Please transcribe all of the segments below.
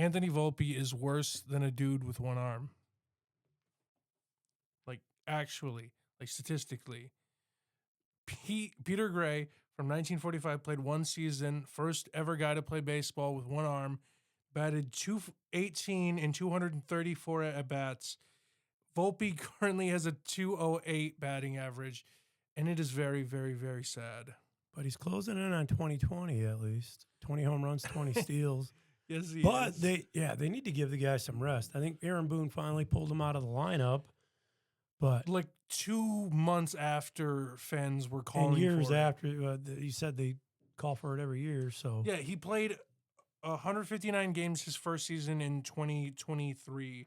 Anthony Volpe is worse than a dude with one arm. Like, actually, like statistically. Peter Gray from 1945 played one season, first ever guy to play baseball with one arm, batted 218 and 234 at bats. Volpe currently has a 208 batting average, and it is very, very, very sad. But he's closing in on 2020 at least. 20 home runs, 20 steals. Yes, he But is. they need to give the guy some rest. I think Aaron Boone finally pulled him out of the lineup. But Like 2 months after fans were calling and years for it. after, you said they call for it every year. So Yeah, he played 159 games his first season in 2023,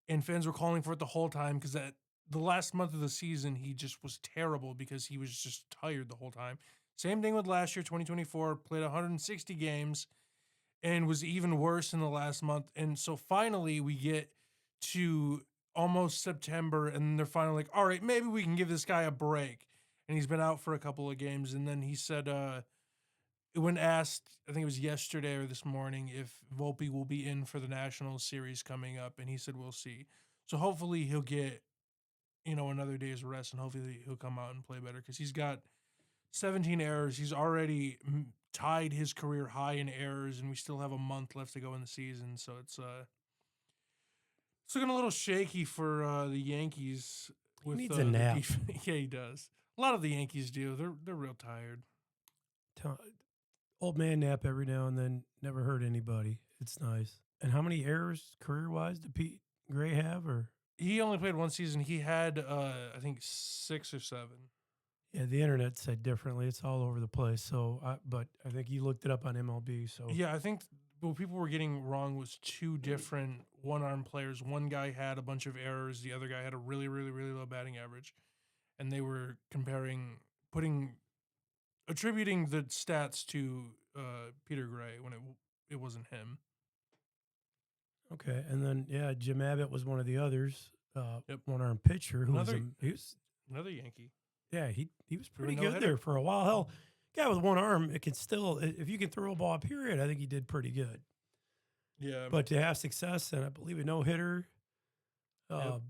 and fans were calling for it the whole time because at the last month of the season, he just was terrible because he was just tired the whole time. Same thing with last year, 2024, played 160 games and was even worse in the last month. And so finally we get to almost September, and they're finally like, all right, maybe we can give this guy a break. And he's been out for a couple of games. And then he said, when asked, I think it was yesterday or this morning, if Volpe will be in for the National Series coming up, and he said, we'll see. So hopefully he'll get, another day's rest, and hopefully he'll come out and play better because he's got 17 errors. He's already tied his career high in errors, and we still have a month left to go in the season. So it's looking a little shaky for the Yankees. He needs a nap. Yeah, he does. A lot of the Yankees do. They're real tired. Old man nap every now and then. Never hurt anybody. It's nice. And how many errors career-wise did Pete Gray have? Or he only played one season. He had, I think, 6 or 7. Yeah, the internet said differently. It's all over the place. So, but I think you looked it up on MLB. So yeah, I think what people were getting wrong was 2 different one-arm players. One guy had a bunch of errors. The other guy had a really, really, really low batting average, and they were attributing the stats to Peter Gray when it wasn't him. Okay, and then Jim Abbott was one of the others. Yep. One-arm pitcher who He was another Yankee. Yeah, he was pretty no good hitter. there for a while. Hell, guy with one arm, it can still, if you can throw a ball, period, I think he did pretty good. Yeah. But to have success and I believe a no-hitter, Yep.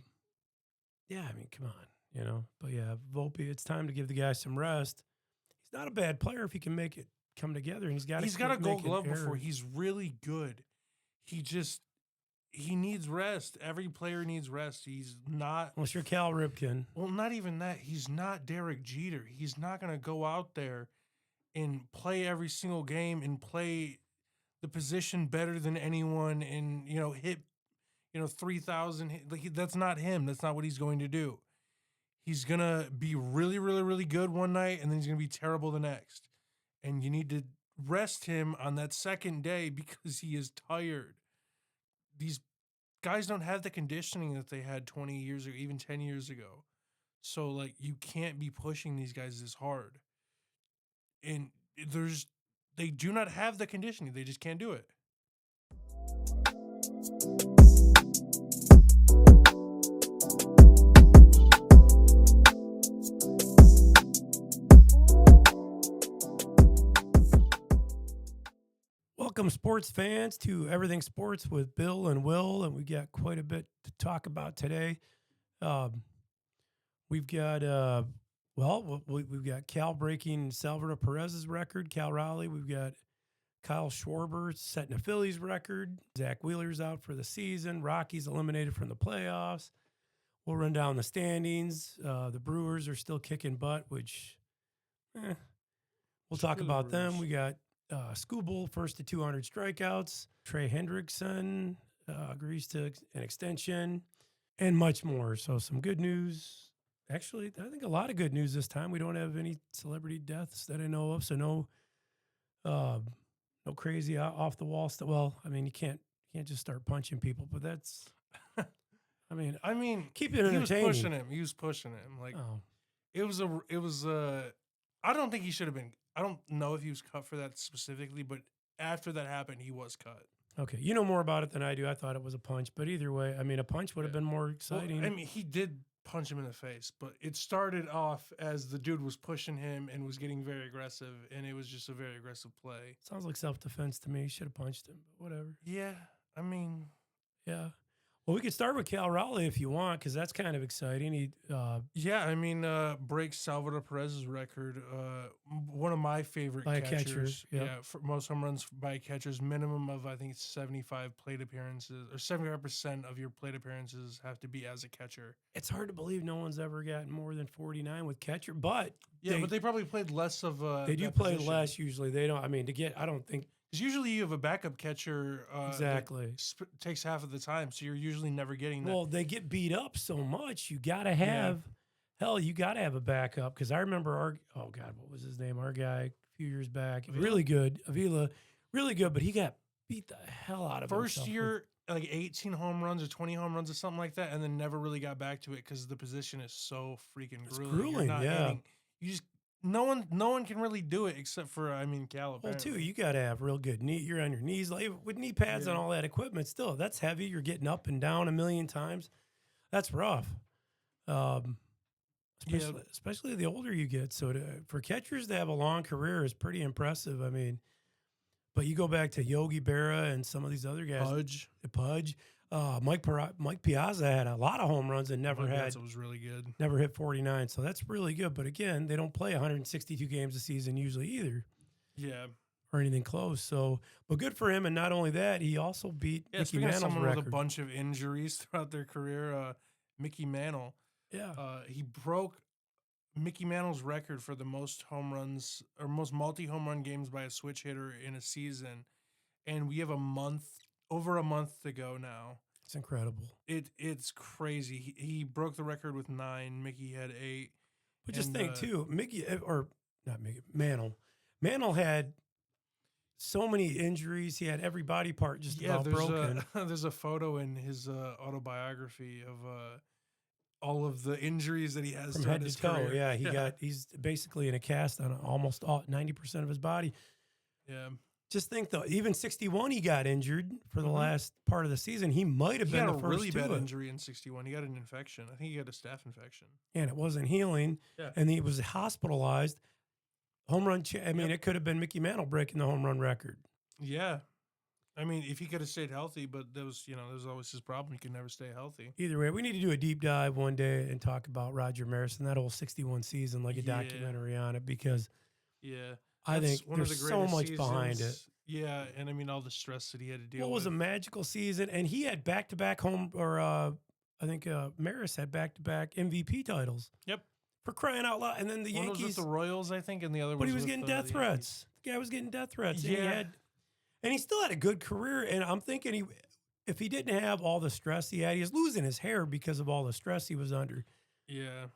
yeah, I mean, come on, But yeah, Volpe, it's time to give the guy some rest. He's not a bad player if he can make it come together, and he's got a Gold Glove before. He's really good. He needs rest. Every player needs rest. He's not. Unless you're Cal Ripken. Well, not even that. He's not Derek Jeter. He's not going to go out there and play every single game and play the position better than anyone and, hit, 3,000. That's not him. That's not what he's going to do. He's going to be really, really, really good one night, and then he's going to be terrible the next. And you need to rest him on that second day because he is tired. These guys don't have the conditioning that they had 20 years ago, even 10 years ago. So, you can't be pushing these guys this hard. And they do not have the conditioning. They just can't do it. Welcome, sports fans, to Everything Sports with Bill and Will, and we got quite a bit to talk about today. We've got we've got Cal breaking Salvador Perez's record, Cal Raleigh. We've got Kyle Schwarber setting a Phillies record. Zach Wheeler's out for the season. Rockies eliminated from the playoffs. We'll run down the standings. The Brewers are still kicking butt, which we'll talk about them. We got Skubal, first to 200 strikeouts. Trey Hendrickson agrees to an extension, and much more. So some good news. Actually, I think a lot of good news this time. We don't have any celebrity deaths that I know of, so no crazy off the wall stuff. Well, I mean, you can't just start punching people, but that's. I mean, keep it entertaining. He was pushing him. It was I don't think he should have been. I don't know if he was cut for that specifically, but after that happened, he was cut. Okay. You know more about it than I do. I thought it was a punch, but either way, I mean, a punch would have been more exciting. Well, I mean, he did punch him in the face, but it started off as the dude was pushing him and was getting very aggressive, and it was just a very aggressive play. Sounds like self-defense to me. Should have punched him, but whatever. Yeah. I mean, Yeah. Well, we could start with Cal Raleigh if you want, because that's kind of exciting. He yeah, I mean, breaks Salvador Perez's record. One of my favorite by a catcher. catchers. Yep. Yeah, for most home runs by catchers, minimum of I think it's 75 plate appearances, or 75% of your plate appearances have to be as a catcher. It's hard to believe no one's ever gotten more than 49 with catcher, but Yeah, but they probably played less of they do that play position. less usually. They don't. I mean, to get, I don't think Because usually you have a backup catcher exactly. takes half of the time, so you're usually never getting that. Well, they get beat up so much. You got to Yeah. have, hell, you got to have a backup. Because I remember oh God, what was his name? Our guy a few years back, Avila? really good, Avila, really good, but he got beat the hell out of First himself with- year, like 18 home runs or 20 home runs or something like that, and then never really got back to it because the position is so freaking It's grueling. You're grueling, not yeah. hitting- you just no one can really do it except for Cal. Well, Apparently. too, you got to have real good knee. You're on your knees, like with knee pads and Yeah. all that equipment. Still, that's heavy. You're getting up and down a million times. That's rough. Especially the older you get. So for catchers to have a long career is pretty impressive. I mean, but you go back to Yogi Berra and some of these other guys, Pudge, Mike Piazza had a lot of home runs and never was really good. never hit 49. So that's really good. But again, they don't play 162 games a season usually either. Yeah. Or anything close. So, but good for him. And not only that, he also beat Mickey Speaking of Mantle's someone record. with a bunch of injuries throughout their career, Mickey Mantle. Yeah. He broke Mickey Mantle's record for the most home runs or most multi-home run games by a switch hitter in a season. And we have over a month to go now. It's incredible. It's crazy. He broke the record with 9. Mickey had 8. But just think too, Mantle. Mantle had so many injuries. He had every body part just about broken. There's a photo in his autobiography of all of the injuries that he has From throughout head his to toe. career. Yeah, he's basically in a cast on almost 90% of his body. Yeah. Just think though, even 61, he got injured for the last part of the season. He might have been the first He had a really bad to injury in 61. He got an infection. I think he got a staph infection. and it wasn't healing. Yeah. And he was hospitalized. Home run. It could have been Mickey Mantle breaking the home run record. Yeah. I mean, if he could have stayed healthy, but there was always his problem. He could never stay healthy. Either way, we need to do a deep dive one day and talk about Roger Maris and that whole 61 season, like a documentary on it, because I think there's so much behind it. Yeah, and I mean all the stress that he had to deal with. It was a magical season, and he had back-to-back I think Maris had back-to-back MVP titles. Yep. For crying out loud. And then the One Yankees. was with the Royals, I think, and the other But he was with getting death the threats. The guy was getting death threats. Yeah. And he still had a good career. And I'm thinking if he didn't have all the stress he had, he was losing his hair because of all the stress he was under. Yeah.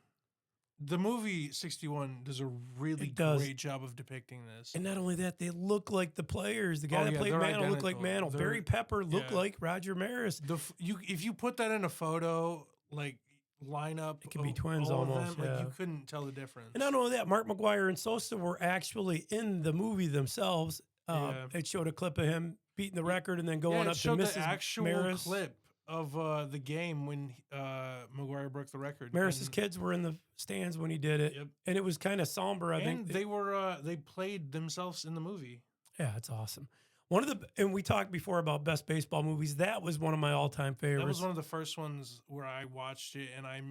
The movie 61 does a really great job of depicting this. And not only that, they look like the players. The guy that played Mantle looked like Mantle. Barry Pepper looked like Roger Maris. If you put that in a photo, like lineup, it could be twins almost. Them, like you couldn't tell the difference. And not only that, Mark McGwire and Sosa were actually in the movie themselves. It showed a clip of him beating the record and then going up to Mrs. the actual Maris. clip of the game when McGwire broke the record. Maris's kids were in the stands when he did it, and it was kind of somber. I think they played themselves in the movie. Yeah, it's awesome. And we talked before about best baseball movies. That was one of my all-time favorites. That was one of the first ones where I watched it, and I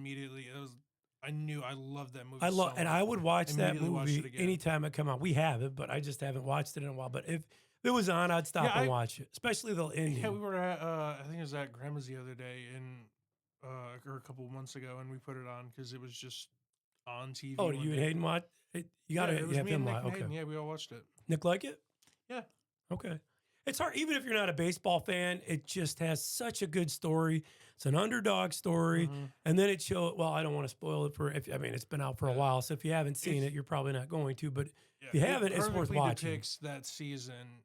knew I loved that movie. And I would watch that movie anytime it come out. We have it, but I just haven't watched it in a while. But if it was on, I'd stop and watch it, especially the ending. Yeah, we were at I think it was at Grandma's the other day, or a couple of months ago, and we put it on because it was just on TV. Oh, you and Hayden watch it? You got to have him watch. Okay, yeah, we all watched it. Nick like it? Yeah. Okay. It's hard, even if you're not a baseball fan, it just has such a good story. It's an underdog story. And then I don't want to spoil it it's been out for a while. So if you haven't seen it, you're probably not going to. But if you haven't, it's worth watching. It depicts that season.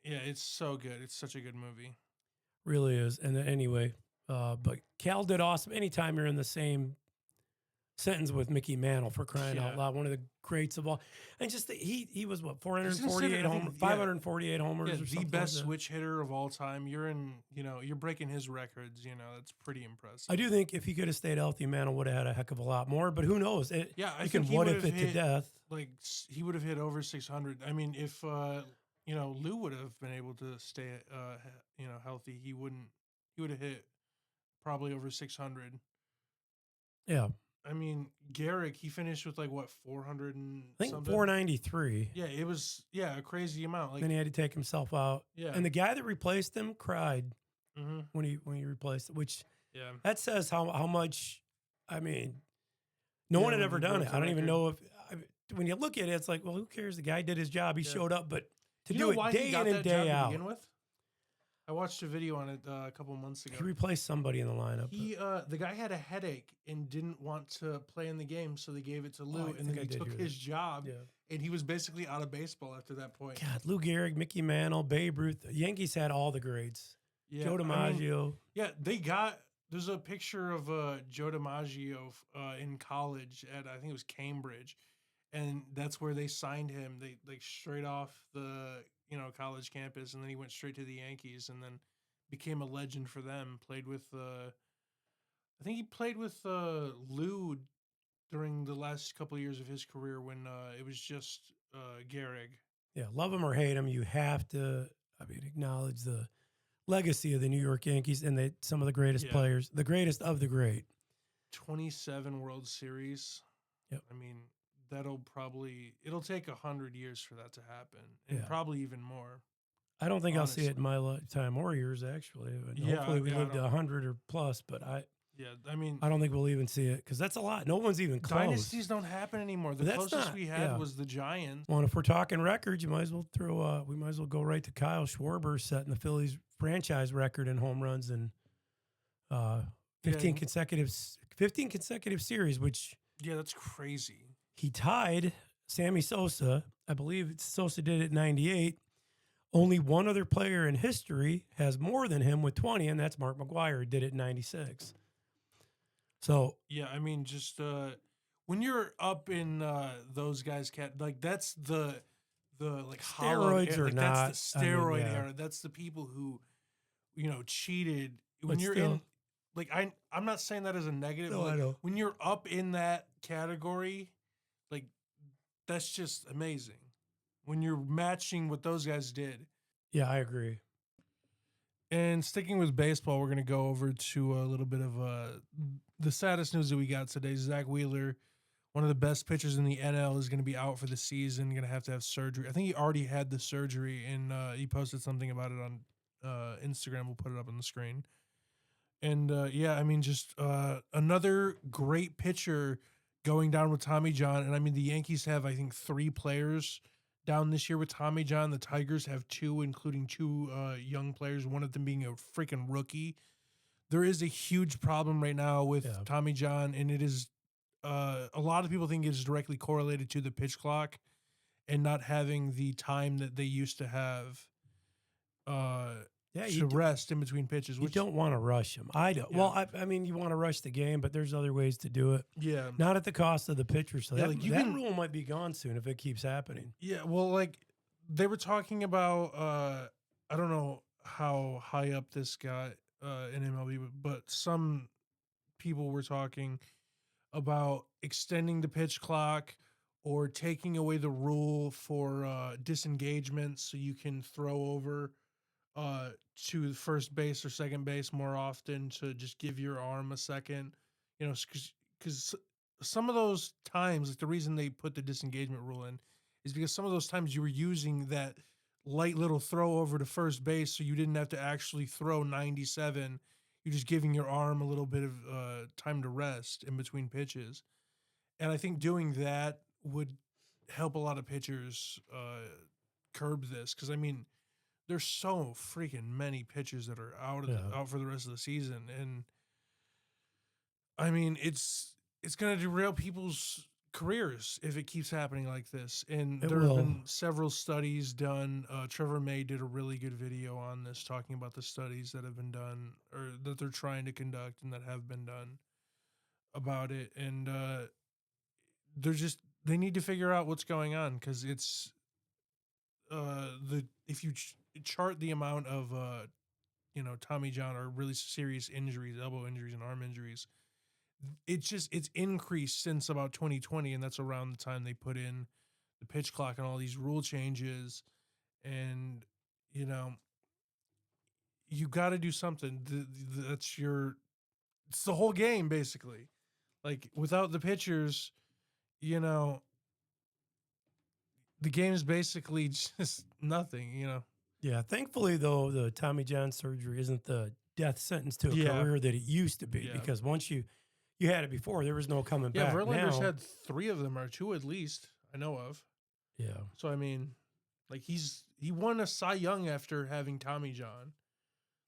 Yeah, it's so good. It's such a good movie. Really is. And then anyway, but Cal did awesome. Anytime you're in the same sentence with Mickey Mantle, for crying out loud, one of the greats of all. And just he was what, 448 homers, 548 homers, or the best switch hitter of all time. You're breaking his records. That's pretty impressive. I do think if he could have stayed healthy, Mantle would have had a heck of a lot more. But who knows? I you think can what if it to death. Like he would have hit over 600. I mean, if Lou would have been able to stay, healthy. He would have hit probably over 600. Yeah. I mean, Garrick, he finished with like what, 400 and I think something? 493. Yeah, it was, a crazy amount. Like, Then he had to take himself out. yeah. And the guy that replaced him cried Mm-hmm. when he replaced it, which Yeah. that says how much. I mean, no Yeah, one had when ever he done broke it. the I don't even record. know if when you look at it, it's like, well, who cares? The guy did his job. He Yeah. showed up, but to You do know it why day he got in that and job day to out, begin with? I watched a video on it a couple of months ago. he replaced somebody in the lineup. The guy had a headache and didn't want to play in the game, so they gave it to Lou, I and think then I he did took hear his that. job, Yeah. and he was basically out of baseball after that point. God, Lou Gehrig, Mickey Mantle, Babe Ruth. The Yankees had all the grades. Yeah, Joe DiMaggio. There's a picture of Joe DiMaggio in college at, I think it was Cambridge, and that's where they signed him. They like straight off the college campus, and then he went straight to the Yankees, and then became a legend for them. Played with I think he played with Lou during the last couple of years of his career when it was just Gehrig. Yeah, love him or hate him, you have to, acknowledge the legacy of the New York Yankees and some of the greatest Yeah. players, the greatest of the great. 27 World Series. Yep. I mean, it'll take 100 years for that to happen, and Yeah. probably even more. I don't think I'll see it Honestly. in my lifetime or yours, actually. And Yeah, hopefully we yeah, I live to don't- 100 or plus, but I I mean, don't think we'll even see it because that's a lot. No one's even close. dynasties don't happen anymore. The That's closest not- we had yeah. was the Giants. Well, and if we're talking records, you might as well we might as well go right to Kyle Schwarber setting the Phillies franchise record in home runs in 15 consecutive series, which Yeah, that's crazy. he tied Sammy Sosa. I believe Sosa did it in 98. Only one other player in history has more than him with 20, and that's Mark McGwire, who did it in 96. So, Yeah, I mean, just when you're up in those guys, like that's the like hollow Steroids era, or like not, that's the I mean, steroid yeah. era. That's the people who cheated. When But you're still- in, like I'm not saying that as a negative. No, but, I like, know. when you're up in that category, like that's just amazing. When you're matching what those guys did. yeah, I agree. And sticking with baseball, we're going to go over to a little bit of the saddest news that we got today. Zach Wheeler, one of the best pitchers in the NL, is going to be out for the season, going to have surgery. I think he already had the surgery, and he posted something about it on Instagram. We'll put it up on the screen. And I mean, just another great pitcher going down with Tommy John. And I mean, the Yankees have, I think, 3 players down this year with Tommy John. The Tigers have 2, including 2 young players, one of them being a freaking rookie. There is a huge problem right now with Tommy John, and it is a lot of people think it is directly correlated to the pitch clock and not having the time that they used to have to rest in between pitches. You don't want to rush him. I don't. Yeah. Well, I mean, you want to rush the game, but there's other ways to do it. Yeah. Not at the cost of the pitcher. So that can- rule might be gone soon if it keeps happening. Yeah, well, like they were talking about, I don't know how high up this got in MLB, but some people were talking about extending the pitch clock or taking away the rule for disengagement so you can throw over to first base or second base more often to just give your arm a second, because some of those times, like the reason they put the disengagement rule in is because some of those times you were using that light little throw over to first base, so you didn't have to actually throw 97. You're just giving your arm a little bit of time to rest in between pitches. And I think doing that would help a lot of pitchers curb this, because I mean, there's so freaking many pitchers that are out for the rest of the season, and I mean, it's going to derail people's careers if it keeps happening like this. And there have been several studies done. Trevor May did a really good video on this, talking about the studies that have been done or that they're trying to conduct and that have been done about it. And they need to figure out what's going on, because it's if you chart the amount of Tommy John or really serious injuries, elbow injuries and arm injuries, it's increased since about 2020, and that's around the time they put in the pitch clock and all these rule changes. and you know you got to do something. That's your it's the whole game basically. Like without the pitchers, you know, the game is basically just nothing. You know. Yeah, thankfully though, the Tommy John surgery isn't the death sentence to a Yeah. career that it used to be. Yeah. Because once you had it before, there was no coming Yeah. back. Verlander's Now, had 3 of them or 2 at least I know of. yeah, So I mean, like he won a Cy Young after having Tommy John.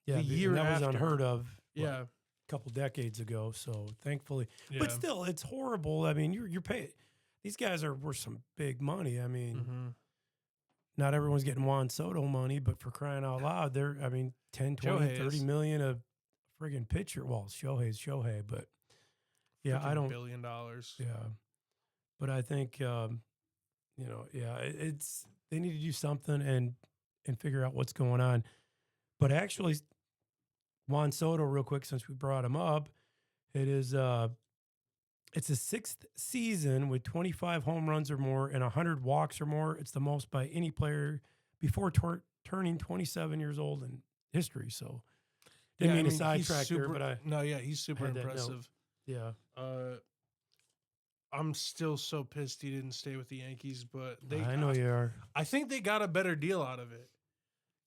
yeah, The year and that was after. unheard of. Yeah. A couple decades ago. So thankfully, Yeah. but still, it's horrible. I mean, you're paying. These guys are worth some big money. I mean, Mm-hmm. not everyone's getting Juan Soto money, but for crying out loud, they're, I mean, 10, 20, Shohei 30 is. million a friggin' pitcher. Well, Shohei's Shohei, but yeah, I Freaking don't, $1 billion. yeah. But I think, yeah, it's, they need to do something and figure out what's going on. But actually, Juan Soto, real quick, since we brought him up, it is, it's a 6th season with 25 home runs or more and 100 walks or more. It's the most by any player before turning 27 years old in history. So didn't mean to he's sidetrack there, but he's super had that note. impressive. Yeah, I'm still so pissed he didn't stay with the Yankees, but I know you are. I think they got a better deal out of it.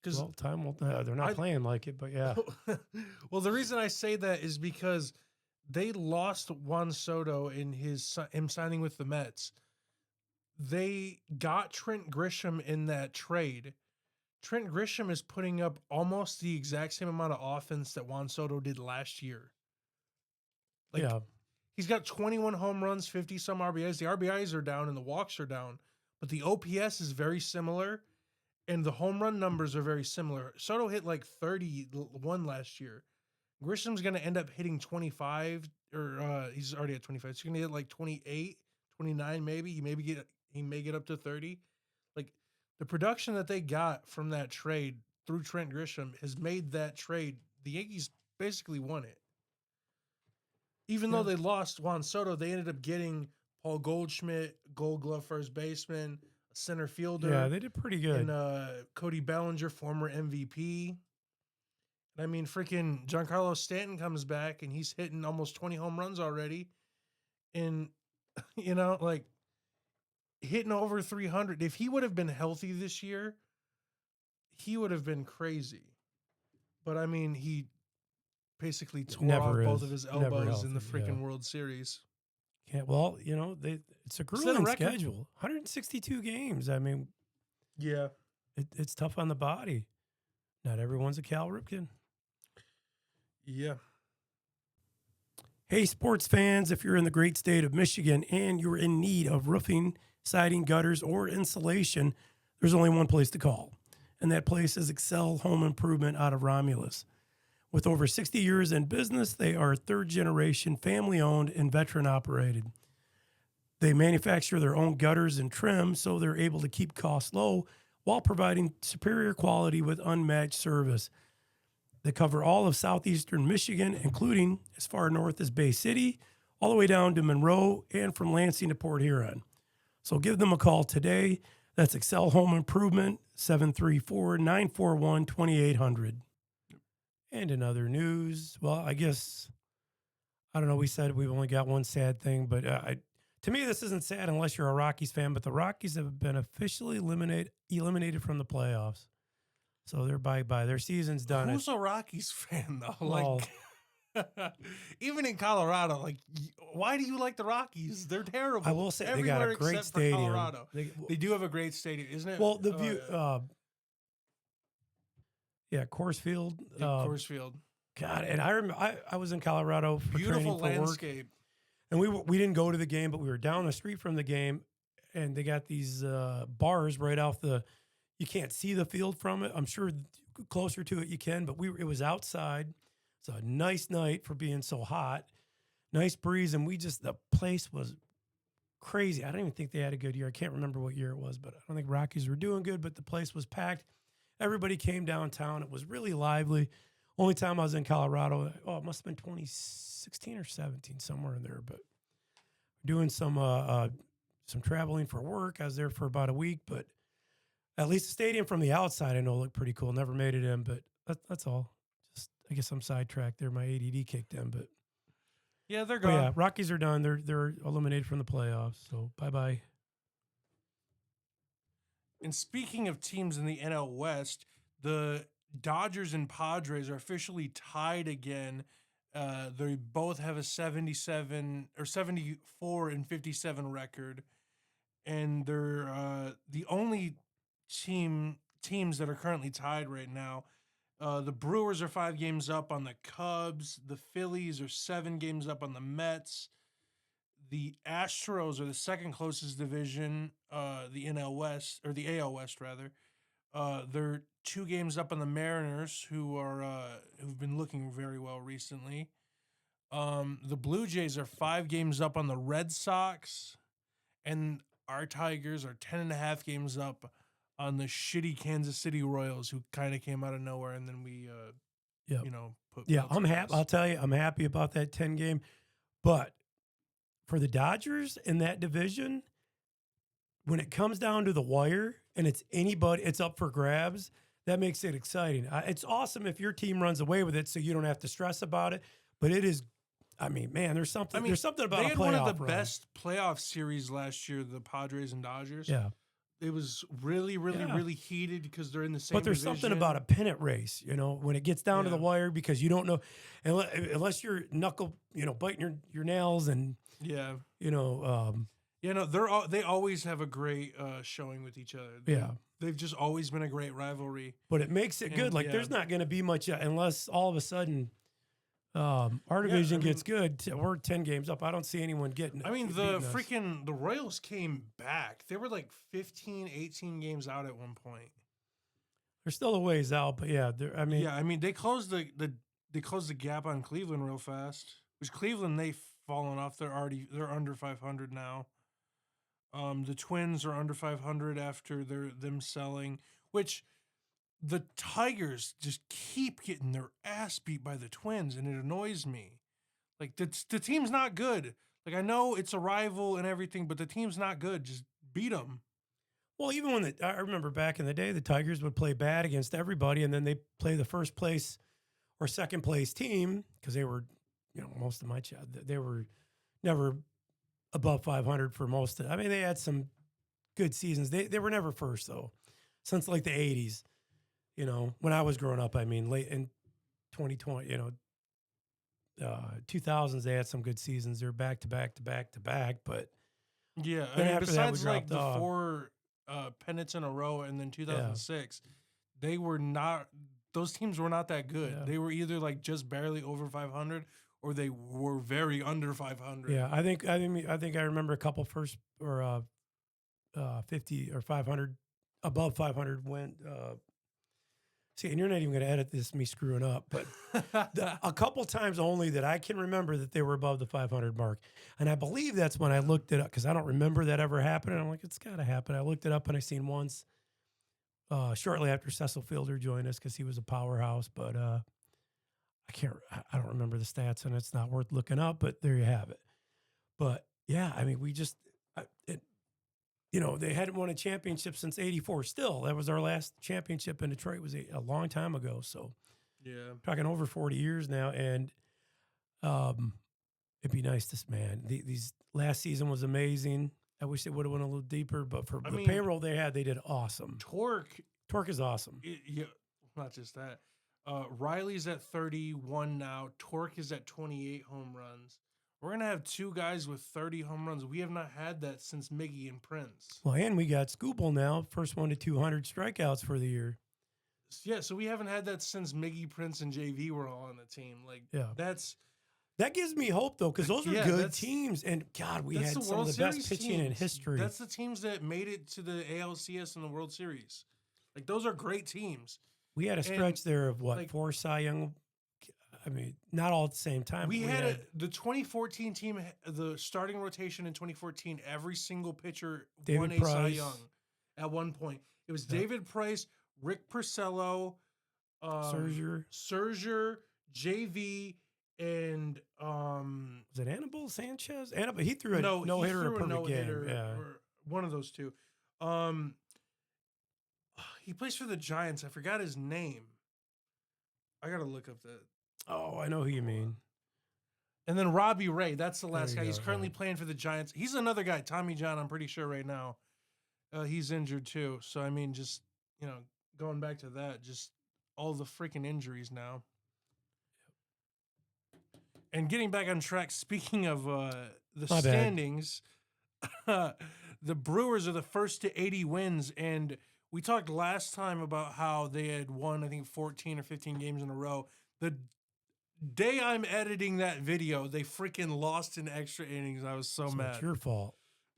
Because Well, time will. They're not playing like it, but yeah, well, the reason I say that is because they lost Juan Soto in him signing with the Mets. They got Trent Grisham in that trade. Trent Grisham is putting up almost the exact same amount of offense that Juan Soto did last year. Like, yeah, he's got 21 home runs, 50 some RBIs. The RBIs are down and the walks are down, but the OPS is very similar and the home run numbers are very similar. Soto hit like 31 last year. Grisham's going to end up hitting 25 or he's already at 25. So he's going to hit like 28, 29 maybe. He may get up to 30. Like the production that they got from that trade through Trent Grisham has made that trade. The Yankees basically won it. Even though they lost Juan Soto, they ended up getting Paul Goldschmidt, Gold Glove first baseman, a center fielder. yeah, they did pretty good. And Cody Bellinger, former MVP. I mean, freaking Giancarlo Stanton comes back and he's hitting almost 20 home runs already. And, like hitting over 300. If he would have been healthy this year, he would have been crazy. But I mean, he basically tore off both of his elbows in the freaking World Series. Yeah, well, it's a grueling schedule. 162 games. I mean, yeah, it's tough on the body. Not everyone's a Cal Ripken. Yeah. Hey, sports fans, if you're in the great state of Michigan and you're in need of roofing, siding, gutters, or insulation, there's only one place to call. And that place is Excel Home Improvement out of Romulus. With over 60 years in business, they are third-generation, family-owned, and veteran-operated. They manufacture their own gutters and trim, so they're able to keep costs low while providing superior quality with unmatched service. They cover all of southeastern Michigan, including as far north as Bay City, all the way down to Monroe, and from Lansing to Port Huron. So give them a call today. That's Excel Home Improvement, 734-941-2800. And in other news, well, I guess, I don't know, we said we've only got one sad thing, but to me, this isn't sad unless you're a Rockies fan, but the Rockies have been officially eliminated from the playoffs. So they're bye-bye. Their season's done. Who's a Rockies fan, though? Well, like, even in Colorado, like, why do you like the Rockies? They're terrible. I will say everywhere they got a great except for stadium. Colorado. They do have a great stadium, isn't it? Well, the view, Coors Field. Coors Field. God, and I remember I was in Colorado for Beautiful training for landscape. work, and we didn't go to the game, but we were down the street from the game, and they got these bars right off the. You can't see the field from it. I'm sure closer to it you can, but it was outside. It's a nice night for being so hot, nice breeze, and the place was crazy. I don't even think they had a good year. I can't remember what year it was, but I don't think Rockies were doing good, but the place was packed. Everybody came downtown. It was really lively. Only time I was in Colorado, it must have been 2016 or 17, somewhere in there, but doing some traveling for work. I was there for about a week, but At least the stadium from the outside, I know, looked pretty cool. Never made it in, but that's all. Just I guess I'm sidetracked there. My ADD kicked in, Yeah, they're but gone. yeah, Rockies are done. They're eliminated from the playoffs. So bye bye. And speaking of teams in the NL West, the Dodgers and Padres are officially tied again. They both have a 77 or 74 and 57 record, and they're the only teams that are currently tied right now. The Brewers are 5 games up on the Cubs. The Phillies are 7 games up on the Mets. The Astros are the second closest division, the NL West or the AL West rather. They're 2 games up on the Mariners, who've been looking very well recently. The Blue Jays are 5 games up on the Red Sox, and our Tigers are 10.5 games up on the shitty Kansas City Royals, who kind of came out of nowhere, and then we, Yeah, put yeah. belt I'm to happy. ass. I'll tell you, I'm happy about that 10 game. But for the Dodgers in that division, when it comes down to the wire and it's anybody, it's up for grabs. That makes it exciting. It's awesome if your team runs away with it, so you don't have to stress about it. But it is, I mean, man, there's something. There's something about they a had playoff one of the run. best playoff series last year, the Padres and Dodgers. Yeah, It was really, really, Yeah. really heated because they're in the same. but there's something about a pennant race, when it gets down to the Yeah. wire, because you don't know unless you're knuckle, biting your nails and Yeah. um, Yeah, no, they always have a great showing with each other. Yeah. They've just always been a great rivalry. but it makes it good. And, Like yeah. there's not going to be much unless all of a sudden our Yeah, division I gets good. We're 10 games up. I don't see anyone getting. I mean, beating us. the Royals came back. They were like 15, 18 games out at one point. They're still a ways out, but yeah, I mean, Yeah, I mean they closed the gap on Cleveland real fast. Which Cleveland, they've fallen off. They're under 500 now. The Twins are under 500 after them selling, which the Tigers just keep getting their ass beat by the Twins, and it annoys me. Like the team's not good. Like I know it's a rival and everything, but the team's not good. Just beat them. well, even when I remember back in the day, the Tigers would play bad against everybody, and then they play the first place or second place team because they were, most of my child, they were never above 500 for most of. I mean, they had some good seasons. They were never first though, since like the 80s. When I was growing up, I mean, late in 2020, 2000s, they had some good seasons. They're back to back to back to back, but Yeah, I then mean, after that, we besides like dropped the off. 4 pennants in a row, and then 2006, they were not. Those teams were not that good. Yeah. They were either like just barely over 500, or they were very under 500. Yeah, I think I remember a couple first or 50 or 500 above 500 went. See, and you're not even going to edit this me screwing up, but a couple times only that I can remember that they were above the 500 mark, and I believe that's when I looked it up because I don't remember that ever happening. I'm like, it's got to happen. I looked it up and I seen once shortly after Cecil Fielder joined us because he was a powerhouse, but I don't remember the stats, and it's not worth looking up. But there you have it. But yeah, I mean, we just, they hadn't won a championship since '84. Still, that was our last championship in Detroit. It was a long time ago. So Yeah. talking over 40 years now, and it'd be nice to, man. These last season was amazing. I wish they would have went a little deeper, but for the payroll they had, they did awesome. Torque is awesome. Yeah, not just that. Riley's at 31 now. Torque is at 28 home runs. We're going to have 2 guys with 30 home runs. We have not had that since Miggy and Prince. Well, and we got Scooble now, first one to 200 strikeouts for the year. Yeah, so we haven't had that since Miggy, Prince, and JV were all on the team. Like, That gives me hope, though, because those are good teams. And, God, we had some of the best pitching in history. That's the teams that made it to the ALCS and the World Series. Like, those are great teams. We had a stretch there of, 4 Cy Young. I mean, not all at the same time. We had the 2014 team, the starting rotation in 2014, every single pitcher won a Cy Young at one point. It was David Price, Rick Porcello, Serger, JV, and was it Anibal Sanchez? He threw a no hitter or perfect game. Yeah, or one of those two. He plays for the Giants. I forgot his name. I gotta look up that. Oh, I know who you mean. And then Robbie Ray. That's the There last you guy. He's go, currently yeah. playing for the Giants. He's another guy. Tommy John. I'm pretty sure right now. He's injured too. So I mean, just going back to that, just all the freaking injuries now. And getting back on track. Speaking of the My bad. standings, the Brewers are the first to 80 wins, and we talked last time about how they had won, I think, 14 or 15 games in a row. The day I'm editing that video, they freaking lost in extra innings. I was so mad. It's your fault.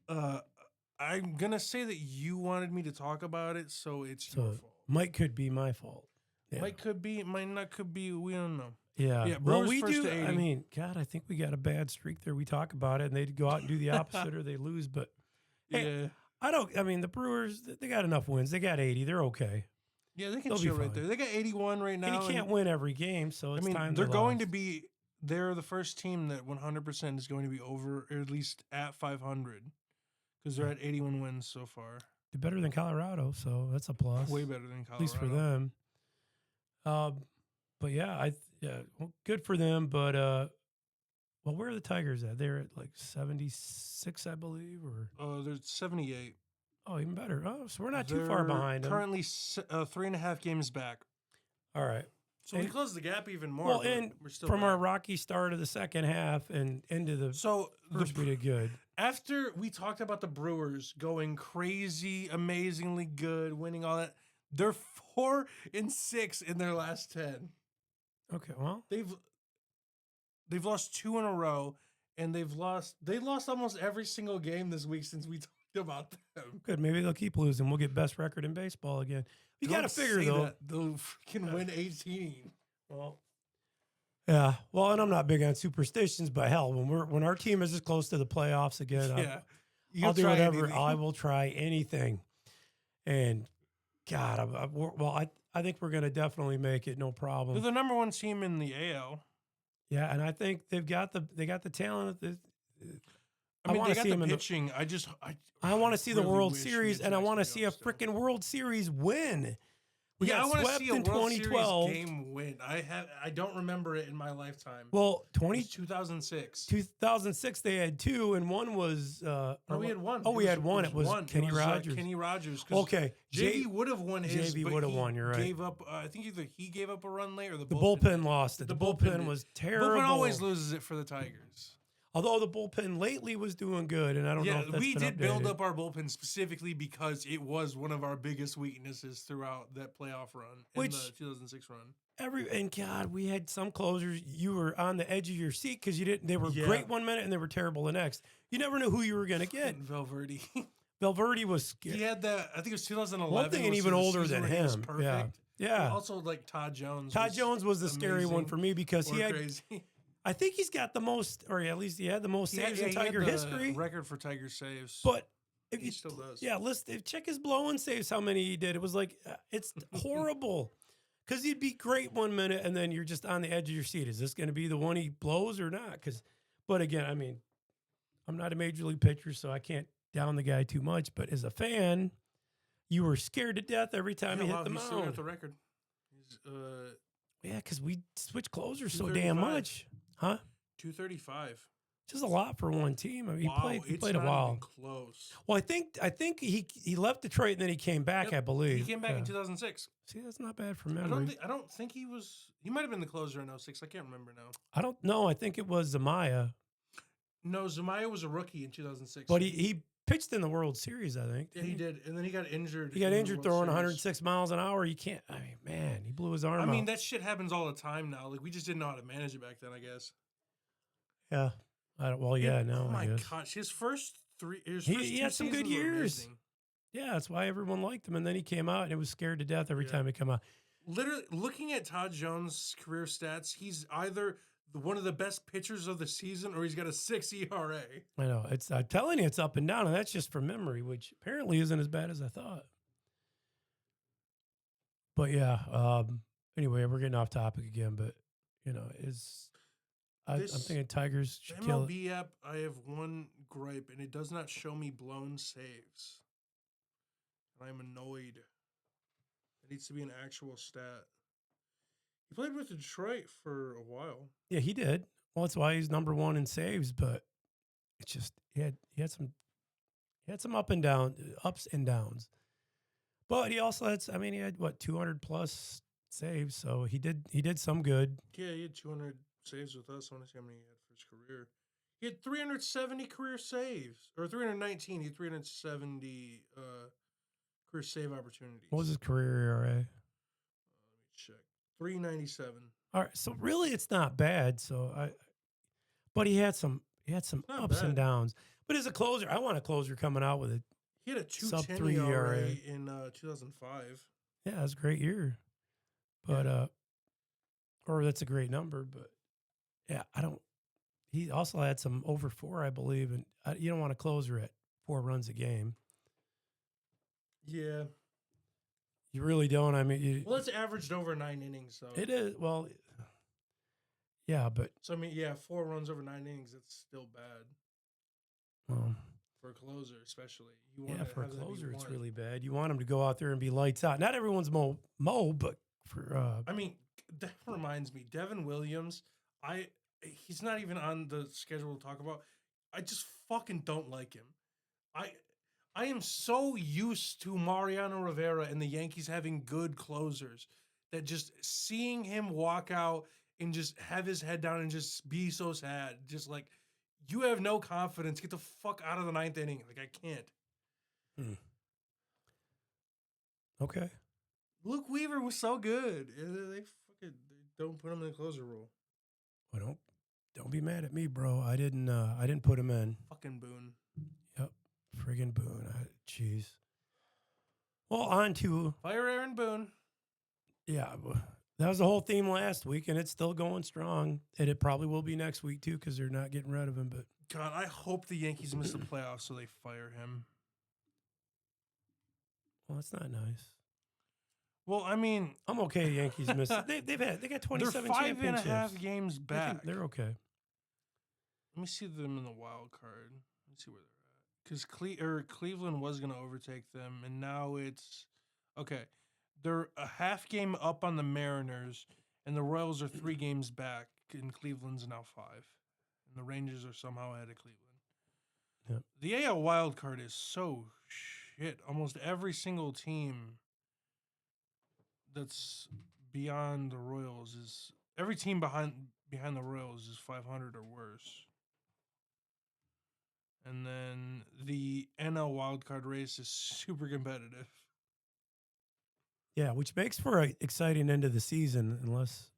I'm gonna say that you wanted me to talk about it, so it's your fault. Might could be my fault. Yeah. Might could be, might not could be. We don't know. Yeah. Yeah, Well, Brewers we first do. to 80. I mean, God, I think we got a bad streak there. We talk about it, and they go out and do the opposite, or they lose. But hey, Yeah, I mean, the Brewers, they got enough wins. They got 80. They're okay. yeah, they can They'll be chill right fine. there. They got 81 right now. And you can't win every game, so it's time. They're going to be. They're the first team that 100% is going to be over, or at least at 500, because they're at 81 wins so far. They're better than Colorado, so that's a plus. Way better than Colorado. At least for them. But yeah, well, good for them. But well, where are the Tigers at? They're at like 76, I believe, or They're 78. oh, even better. Oh, so we're not too far behind them. Currently 3.5 games back. All right. So we closed the gap even more. Well, and we're still from back. our rocky start of the second half and into the first, we did good. After we talked about the Brewers going crazy, amazingly good, winning all that, they're 4-6 in their last 10. Okay, well, they've lost 2 in a row, and they lost almost every single game this week since we talked about them. good. Maybe they'll keep losing. We'll get best record in baseball again. You got to figure though, they'll freaking win 18. Well, yeah. Well, and I'm not big on superstitions, but hell, when our team is as close to the playoffs again, yeah, I'll do whatever. Anything. I will try anything. And God, I think we're going to definitely make it, no problem. They're the number 1 team in the AL. Yeah, and I think they got the talent. I mean, they got the pitching. I want to see the World Series, and I want to see a freaking World Series win. We got swept in 2012. Series game win. I don't remember it in my lifetime. Well, 2006. 2006 they had 2, and one was. No, we had one. Oh, we had one. It was Kenny Rogers. Kenny Rogers. Okay, JV would have won his. JV would have won. You're right. Gave up. I think either he gave up a run late or the bullpen lost it. The bullpen was terrible. Bullpen always loses it for the Tigers. Although the bullpen lately was doing good, and I don't know if that's we did updated. build up our bullpen specifically because it was one of our biggest weaknesses throughout that playoff run, the 2006 run. And God, we had some closers. You were on the edge of your seat because you didn't. They were great one minute and they were terrible the next. You never knew who you were going to get. Valverde. Valverde was scary. He had that. I think it was 2011. One thing, and even older than him. Was perfect. Yeah. Also, like Todd Jones. Todd Jones was the scary one for me because he had. Crazy. I think he's got the most, or at least he had the most saves in Tiger history. Record for Tiger saves. But if he still does. Yeah, check his blow-in saves, how many he did. It was like, it's horrible. Because he'd be great one minute, and then you're just on the edge of your seat. Is this going to be the one he blows or not? But again, I mean, I'm not a major league pitcher, so I can't down the guy too much. But as a fan, you were scared to death every time he hit the mound. He's still got the record. Yeah, because we switch closers so damn much. Huh? 235. Just a lot for one team. I mean, he played a not while. Even close. Well, I think he left Detroit and then he came back. I believe he came back in 2006. See, that's not bad for memory. I don't think he was. He might have been the closer in 06. I can't remember now. I don't know. I think it was Zamaya. No, Zamaya was a rookie in 2006. But he pitched in the World Series, I think. Yeah, he did, and then he got injured. He got injured throwing 106 miles an hour. You can't. I mean, man, he blew his arm out. I mean, that shit happens all the time now. Like we just didn't know how to manage it back then, I guess. Yeah. No. Oh my gosh, his first he had some good years. Yeah, that's why everyone liked him. And then he came out and it was scared to death every time he come out. Literally, looking at Todd Jones' career stats, he's either one of the best pitchers of the season or he's got a 6 ERA. I know. I'm telling you, it's up and down, and that's just from memory, which apparently isn't as bad as I thought. But yeah, anyway, we're getting off topic again, but I'm thinking Tigers should kill it. MLB app, I have one gripe, and it does not show me blown saves. I'm annoyed. It needs to be an actual stat. He played with Detroit for a while. Yeah, he did. Well, that's why he's number one in saves, but it's just he had some ups and downs. But he also had, I mean, he had what 200 plus saves, so he did some good. Yeah, he had 200 saves with us. I want to see how many he had for his career. He had 370 career saves, or 319. He had 370 career save opportunities. What was his career ERA? Let me check. 397. All right, so really it's not bad. But he had some Not ups and bad. downs. But as a closer, I want a closer coming out with it. He had a Sub 210 3 ERA ERA. in 2005. Yeah, that's a great year. But or that's a great number. But yeah, I don't. He also had some over 4, I believe, and you don't want a closer at 4 runs a game. Yeah. You really don't. I mean, Well, it's averaged over 9 innings, so it is. Well, yeah, but So I mean, yeah, 4 runs over 9 innings. That's still bad well, for a closer, especially. You want yeah, to for a have that be closer, it's one. really bad. You want him to go out there and be lights out. Not everyone's Mo, but for I mean, that reminds me, Devin Williams. He's not even on the schedule to talk about. I just fucking don't like him. I I am so used to Mariano Rivera and the Yankees having good closers that just seeing him walk out and just have his head down and just be so sad, just like you have no confidence. Get the fuck out of the 9th inning. Like I can't. hmm. Okay. Luke Weaver was so good. They don't put him in the closer role. Well, don't be mad at me, bro. I didn't put him in. Fucking Boone. Yep. Friggin' Boone. Jeez. Well, on to Fire Aaron Boone. yeah. That was the whole theme last week, and it's still going strong. And it probably will be next week too, because they're not getting rid of him. But God, I hope the Yankees miss the playoffs so they fire him. well, that's not nice. Well, I mean, I'm okay. Yankees miss. They got they're 27 5 and a half championships. games back. They're okay. Let me see them in the wild card. Let me see where they're at. Because Cleveland was going to overtake them, and now it's okay. They're a half game up on the Mariners, and the Royals are 3 games back, and Cleveland's now 5. And the Rangers are somehow ahead of Cleveland. Yep. The AL wild card is so shit. Almost every single team that's beyond the Royals is every team behind the Royals is 500 or worse. And then the NL wildcard race is super competitive. Yeah, which makes for an exciting end of the season, unless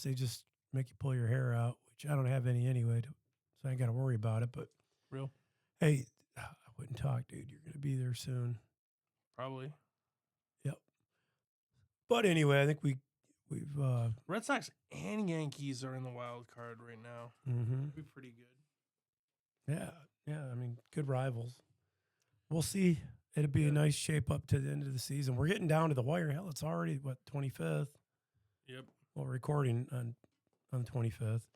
they just make you pull your hair out, which I don't have any anyway, so I ain't got to worry about it. But Real? hey, I wouldn't talk, dude. You're gonna be there soon. Probably. Yep. But anyway, I think we've Red Sox and Yankees are in the wild card right now. mm-hmm. It'd be pretty good. Yeah. I mean, good rivals. We'll see. It'd be a nice shape up to the end of the season. We're getting down to the wire. Hell, it's already 25th. Yep. Well, recording on the 25th.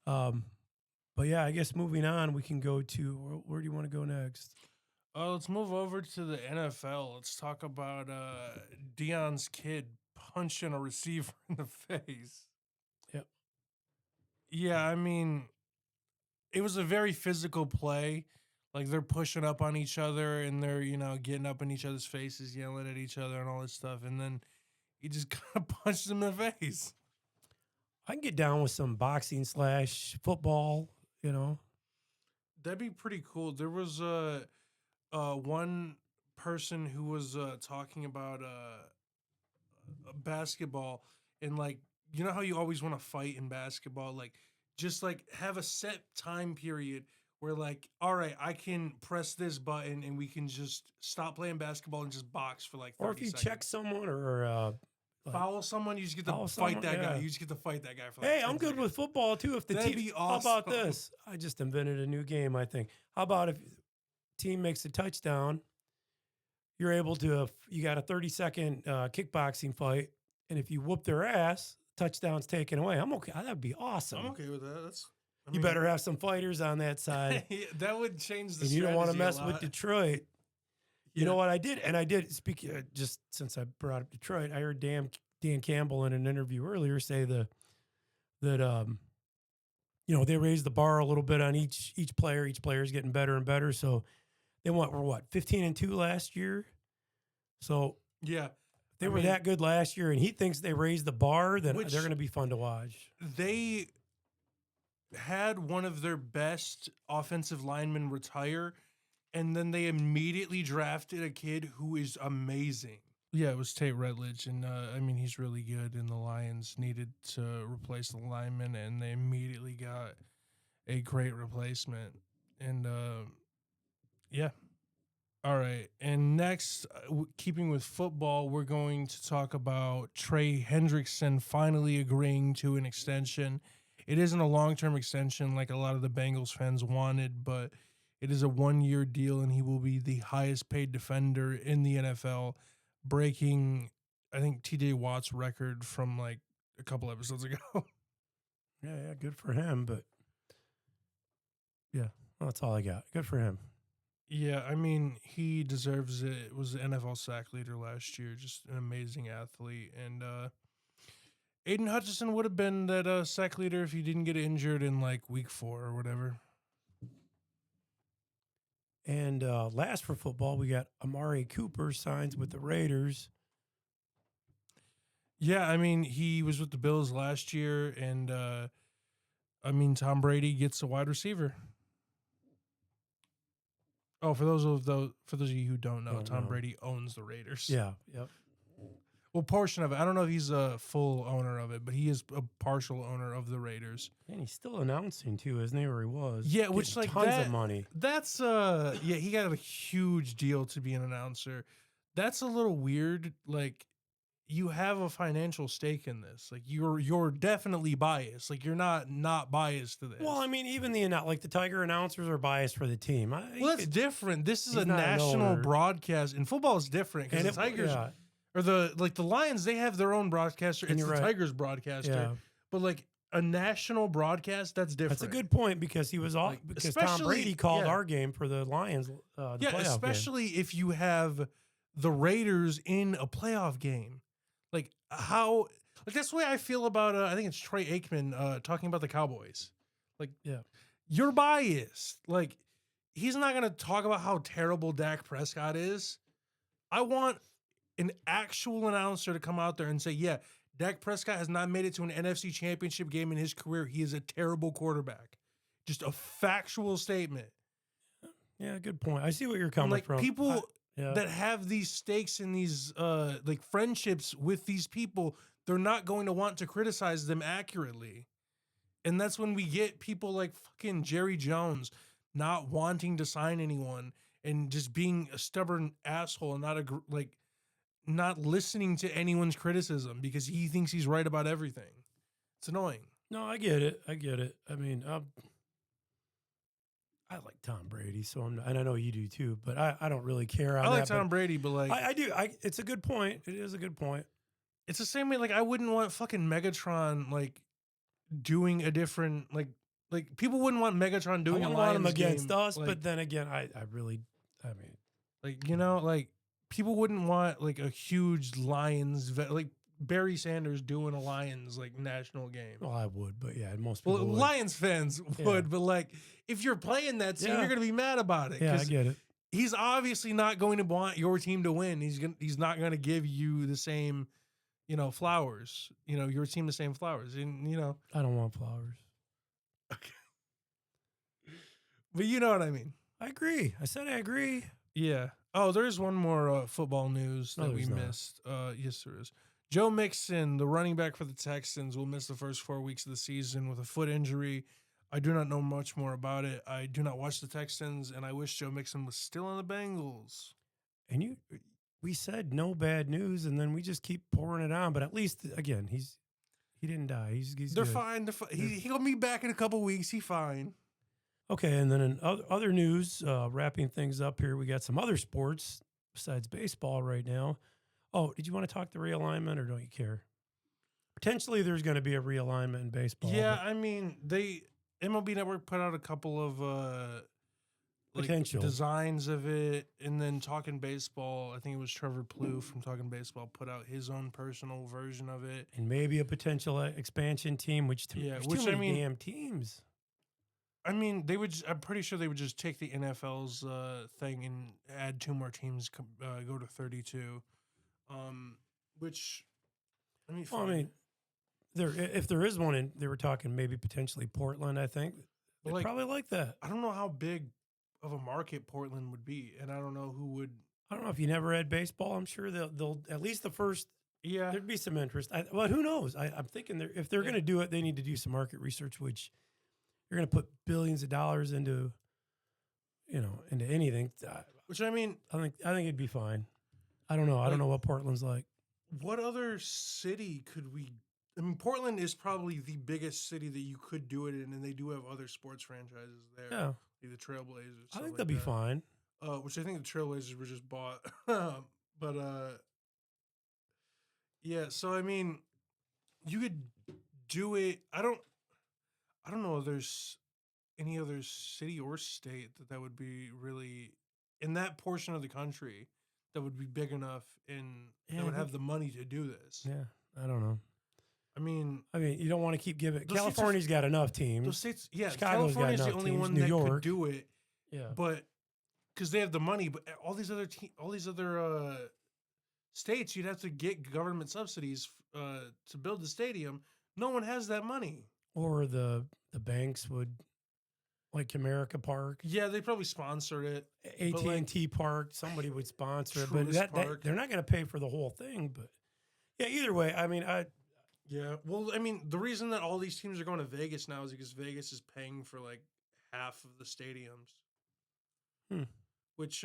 But yeah, I guess moving on, we can go to where do you want to go next? Let's move over to the NFL. Let's talk about Dion's kid punching a receiver in the face. Yep. Yeah, I mean, it was a very physical play. Like they're pushing up on each other and they're, getting up in each other's faces, yelling at each other and all this stuff. And then he just kind of punched him in the face. I can get down with some boxing / football, That'd be pretty cool. There was one person who was talking about basketball and like you know how you always want to fight in basketball, like just like have a set time period where like all right, I can press this button and we can just stop playing basketball and just box for like 30 or if you seconds. check someone or foul someone, you just get to fight someone, that guy. yeah. You just get to fight that guy for like hey, 10 I'm good seconds. with football too. If the That'd team, be awesome. how about this? I just invented a new game. I think. How about if team makes a touchdown, you're able to. You got a 30-second kickboxing fight, and if you whoop their ass, touchdown's taken away. I'm okay. That'd be awesome. I'm okay with that. You better have some fighters on that side. That would change the and you don't want to strategy mess a with lot. Detroit. You know what I did? And I did speak just since I brought up Detroit. I heard Dan Campbell in an interview earlier say that they raised the bar a little bit on each player. Each player is getting better and better. So they were what 15-2 last year. So Yeah. they were that good last year, and he thinks they raised the bar. Then they're going to be fun to watch. They had one of their best offensive linemen retire, and then they immediately drafted a kid who is amazing. Yeah, it was Tate Redledge, and he's really good, and the Lions needed to replace the lineman, and they immediately got a great replacement. And yeah. All right. And next, keeping with football, we're going to talk about Trey Hendrickson finally agreeing to an extension. It isn't a long-term extension like a lot of the Bengals fans wanted, but it is a 1-year deal, and he will be the highest paid defender in the NFL, breaking, I think, TJ Watt's record from like a couple episodes ago. Yeah, good for him. But yeah, well, that's all I got. Good for him. Yeah, he deserves it. Was the NFL sack leader last year. Just an amazing athlete. And Aiden Hutchinson would have been that sack leader if he didn't get injured in like week 4 or whatever. And last for football, we got Amari Cooper signs with the Raiders. Yeah, he was with the Bills last year, and Tom Brady gets a wide receiver. Oh, for those of you who don't know, Tom Brady owns the Raiders. Yeah, yep. Well, portion of it. I don't know if he's a full owner of it, but he is a partial owner of the Raiders. And he's still announcing too, isn't he? Where he was. Yeah, which like tons of money. That's he got a huge deal to be an announcer. That's a little weird. Like, you have a financial stake in this. Like, you're definitely biased. Like, you're not biased to this. Well, even the Tiger announcers are biased for the team. That's different. This is a national broadcast, and football is different because the Tigers or the Lions, they have their own broadcaster. It's the Tigers broadcaster, yeah. But like a national broadcast, that's different. That's a good point because he was off because Tom Brady called our game for the Lions. Especially if you have the Raiders in a playoff game. Like that's the way I feel about I think it's Troy Aikman talking about the Cowboys. Like, yeah, you're biased. Like, he's not gonna talk about how terrible Dak Prescott is. I want an actual announcer to come out there and say, yeah, Dak Prescott has not made it to an NFC Championship game in his career. He is a terrible quarterback. Just a factual statement. Yeah, good point. I see what you're coming from. People that have these stakes in these friendships with these people, they're not going to want to criticize them accurately. And that's when we get people like fucking Jerry Jones not wanting to sign anyone and just being a stubborn asshole and not listening to anyone's criticism because he thinks he's right about everything. It's annoying. No, I get it. I like Tom Brady, and I know you do too, but I don't really care. I like Tom Brady, but like I do. It's a good point. It is a good point. It's the same way. Like, I wouldn't want fucking Megatron like doing a different like people wouldn't want Megatron doing a Lions him against game. us, but then again, people wouldn't want like a huge Lions like Barry Sanders doing a Lions like national game. Well, I would, but yeah, most people would. Lions fans would, but like if you're playing that team, you're gonna be mad about it. Yeah, I get it. He's obviously not going to want your team to win. He's not gonna give you the same, flowers. Your team the same flowers, and I don't want flowers. Okay, but you know what I mean. I agree. I said I agree. Yeah. Oh, there's one more football news that we missed. Yes, there is. Joe Mixon, the running back for the Texans, will miss the first 4 weeks of the season with a foot injury. I do not know much more about it. I do not watch the Texans, and I wish Joe Mixon was still on the Bengals. And we said no bad news, and then we just keep pouring it on. But at least, again, he didn't die. He's They're good. fine. He'll be back in a couple weeks. He's fine. Okay, and then in other news, wrapping things up here, we got some other sports besides baseball right now. Oh, did you want to talk the realignment, or don't you care? Potentially, there's going to be a realignment in baseball. Yeah, MLB Network put out a couple of like Potential. designs of it, and then Talking Baseball. I think it was Trevor Plouffe from Talking Baseball put out his own personal version of it. And maybe a potential expansion team, which Yeah, there's which too I many mean, damn teams. they would. I'm pretty sure they would just take the NFL's thing and add 2 more teams, go to 32. Um, which let me Well, I find mean, it. if there is one, and they were talking maybe potentially Portland. I think But they'd like, probably like that. I don't know how big of a market Portland would be, and I don't know who would. I don't know if you never had baseball. I'm sure they'll at least the first. Yeah, There'd be some interest. But who knows? I'm thinking if they're Yeah. going to do it, they need to do some market research, which you're going to put billions of dollars into, into anything. which I mean, I think it'd be fine. I don't know. I don't Like- know what Portland's like. what other city could we? I mean, Portland is probably the biggest city that you could do it in, and they do have other sports franchises there, Yeah, like the Trailblazers. I stuff think like they'll be that. fine. Which I think the Trailblazers were just bought, but yeah. So I mean, you could do it. I don't know if there's any other city or state that would be really in that portion of the country that would be big enough and Yeah, that I would have think- the money to do this. Yeah, I don't know. I mean, You don't want to keep giving. Those states are- California's got enough teams. those states, yeah, Chicago's got California's the enough only teams, one New that York. could do it, Yeah, but because they have the money. But all these other states, you'd have to get government subsidies to build the stadium. No one has that money. or the banks would, like Comerica Park, Yeah, they probably sponsored it. AT&T Park. Somebody would sponsor it, but Truist Park. they're not going to pay for the whole thing. But yeah, either way, I mean, Yeah, well, I mean, the reason that all these teams are going to Vegas now is because Vegas is paying for like half of the stadiums, Hmm. which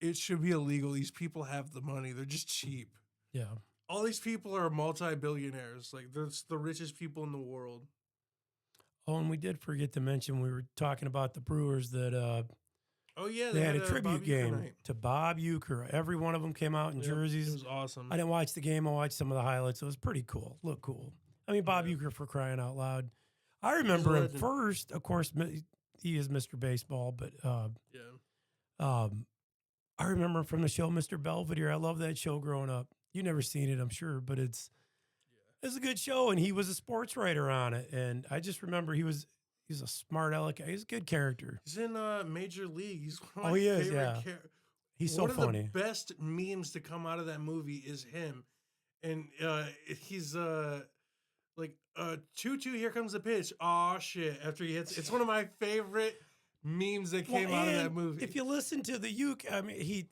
it should be illegal. These people have the money; they're just cheap. yeah. All these people are multi-billionaires. Like, that's the richest people in the world. Oh, and we did forget to mention we were talking about the Brewers that Oh yeah, they had a Bob tribute Uecker game night. to Bob Uecker. Every one of them came out in Yep, jerseys. It was awesome. I didn't watch the game. I watched some of the highlights. It was pretty cool. Looked cool. I mean, Bob Yeah. Uecker, for crying out loud. I remember him legend. first. Of course, he is Mr. Baseball, but Yeah, I remember him from the show Mr. Belvedere. I love that show growing up. You never seen it, I'm sure, but it's a good show, and he was a sports writer on it. And I just remember he's a smart aleck. He's a good character. he's in Major League. He's one of Oh, my he is, favorite yeah. He's so one funny. of the best memes to come out of that movie is him, and he's like 2-2. Here comes the pitch. Oh shit! After he hits, it's one of my favorite memes that came out of that and movie. If you listen to the Uke, I mean,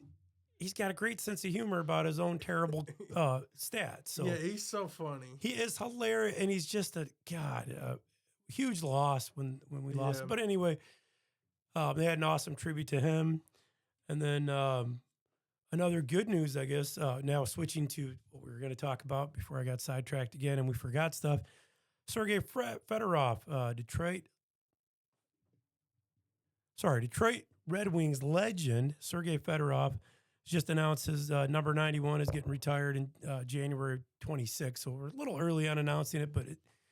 he's got a great sense of humor about his own terrible stats. So yeah, he's so funny. he is hilarious, and he's just a huge loss when we lost. Yeah. But anyway, they had an awesome tribute to him, and then another good news, I guess. Now switching to what we were going to talk about before I got sidetracked again, and we forgot stuff. Sergei Fedorov, Detroit Red Wings legend Sergei Fedorov just announced his number 91 is getting retired in January 26th. So we're a little early on announcing it, but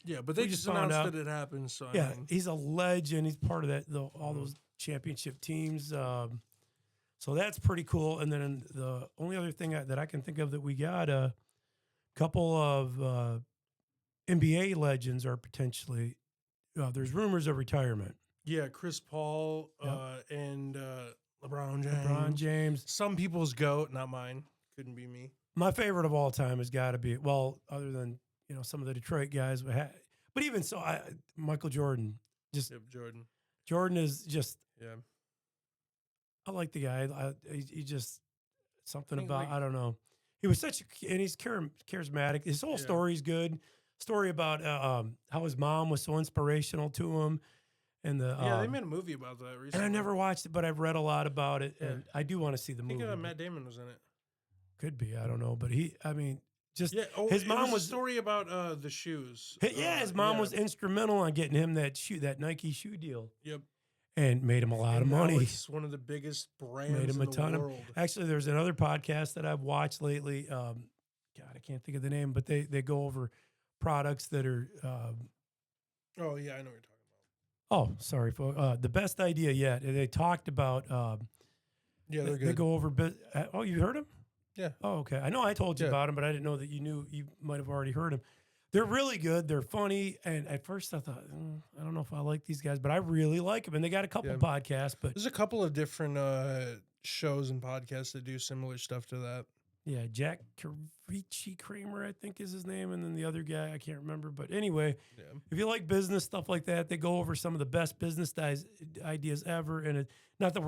Yeah, but they we just just found announced out- that it happened. So yeah, I mean, he's a legend. He's part of all those championship teams. So that's pretty cool. And then the only other thing that I can think of that we got a couple of NBA legends are potentially. There's rumors of retirement. yeah, Chris Paul Yep. and LeBron James. LeBron James. Some people's goat, not mine. Couldn't be me. My favorite of all time has got to be, well, other than some of the Detroit guys, but even so, Michael Jordan. Yep, Jordan. Jordan is just. Yeah. I like the guy. He just something think, about like- I don't know. He was and he's charismatic. His whole Yeah. story's good. Story about how his mom was so inspirational to him, and Yeah, they made a movie about that recently. and I never watched it, but I've read a lot about it, Yeah. and I do want to see the I think movie. Matt Damon was in it. Could be, I don't know, but just Yeah. Oh, his it mom was was a story about the shoes. his mom yeah. was instrumental on getting him that Nike shoe deal, Yep. and made him a lot of And now money. It's one of the biggest brands Made him in a the ton of. world. Actually, there's another podcast that I've watched lately. God, I can't think of the name, but they go over products that are Oh yeah, I know what you're talking Oh, sorry, folks. The best idea yet. They talked about. Yeah, they're They good. go over. Oh, you heard them? Yeah. Oh, okay. I know I told you Yeah. about them, but I didn't know that you knew. You might have already heard them. They're really good. They're funny. And at first, I thought, I don't know if I like these guys, but I really like them. And they got a couple Yeah. podcasts. But There's a couple of different shows and podcasts that do similar stuff to that. yeah, Jack Kramer, I think is his name, and then the other guy I can't remember. But anyway, Yeah. if you like business stuff like that, they go over some of the best business ideas ever. And not that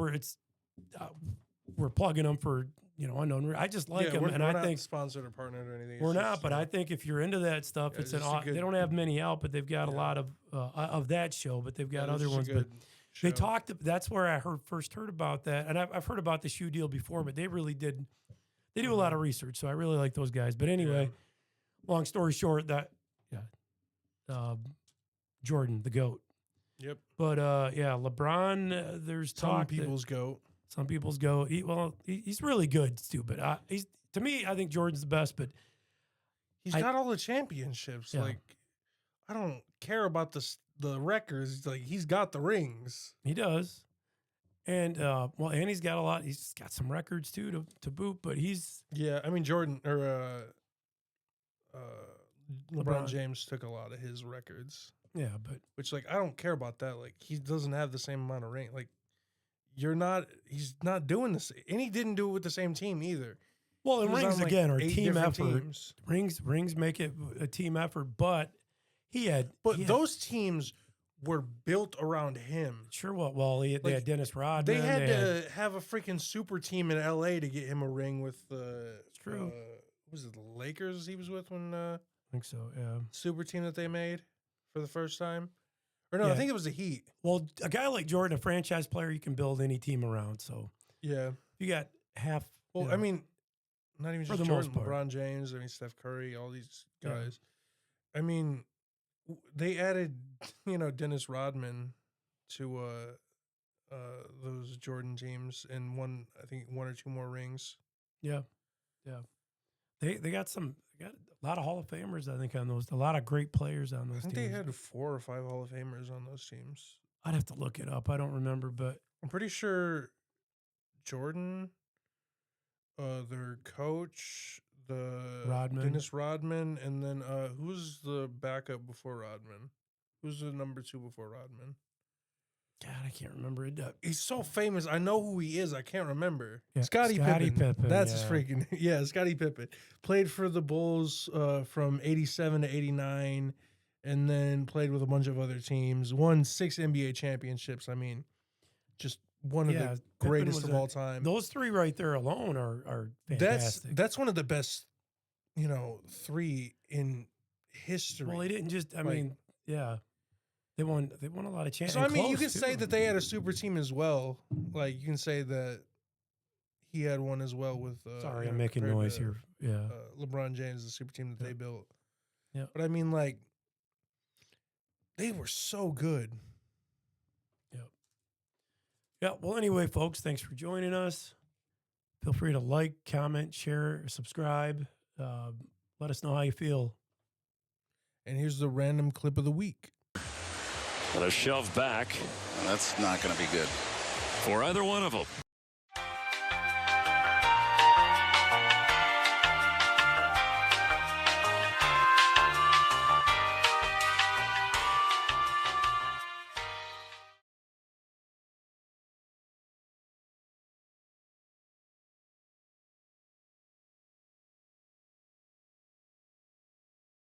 we're plugging them for unknown. I just like them, we're, and we're I not think sponsored or partnered or anything. we're It's not. just, But I think if you're into that stuff, yeah, it's just a good- they don't have many out, but they've got a lot of that show. But they've got yeah, other it's ones. just a But good they show. talked. That's where I first heard about that, and I've heard about the shoe deal before, but they really did. They do a lot of research, so I really like those guys. But anyway, long story short, Jordan, the GOAT. Yep. But LeBron. There's Some talk. people's goat. Some people's GOAT. He's really good too. But to me, I think Jordan's the best. But He's got all the championships. Yeah. Like, I don't care about the records. Like, he's got the rings. he does. And and he's got a lot. He's got some records too to boot. But he's Yeah, I mean Jordan or LeBron LeBron. James took a lot of his records, but which like I don't care about that. Like he doesn't have the same amount of ring. Like he's not doing this, and he didn't do it with the same team either. well, and He was rings on, like, again are 8 team different effort. teams. Rings make it a team effort. But he had. Those teams were built around him. Sure. They Like, had Dennis Rodman. They had to have a freaking super team in LA to get him a ring with true. Was it the Lakers he was with when I think so. Yeah. super team that they made for the first time? Or no, I Yeah. think it was the Heat. Well, a guy like Jordan, a franchise player, you can build any team around. So Yeah. you got half. Well, I mean, not even For just the most Jordan, part. Yeah. LeBron James, I mean Steph Curry, all these guys. I mean, they added, Dennis Rodman to those Jordan teams and I think one or two more rings. Yeah. They got a lot of Hall of Famers, I think, on those. A lot of great players on I those think teams. they had 4 or 5 Hall of Famers on those teams. I'd have to look it up. I don't remember, but I'm pretty sure Jordan, their coach, Rodman. Dennis Rodman, and then who's the backup before Rodman? Who's the number 2 before Rodman? God, I can't remember it. He's so famous. I know who he is. I can't remember. Yeah, Scottie Scottie Pippen, That's his yeah. freaking Scottie Pippen. Played for the Bulls from 87 to 89, and then played with a bunch of other teams. Won 6 NBA championships. I mean, just one of the Pippen greatest was of all time. Those three right there alone are fantastic. That's one of the best, 3 in history. Well, they didn't just. I mean, yeah, they won a lot of championships. So I mean, you can say that they had a super team as well. Like you can say that he had one as well with. Sorry, I'm making compared noise to, here. Yeah, LeBron James, the super team that they built. Yeah. But I mean, like, they were so good. yeah. Well, anyway, folks, thanks for joining us. Feel free to like, comment, share, subscribe. Let us know how you feel. And here's the random clip of the week. And a shove back That's not going to be good. for either one of them.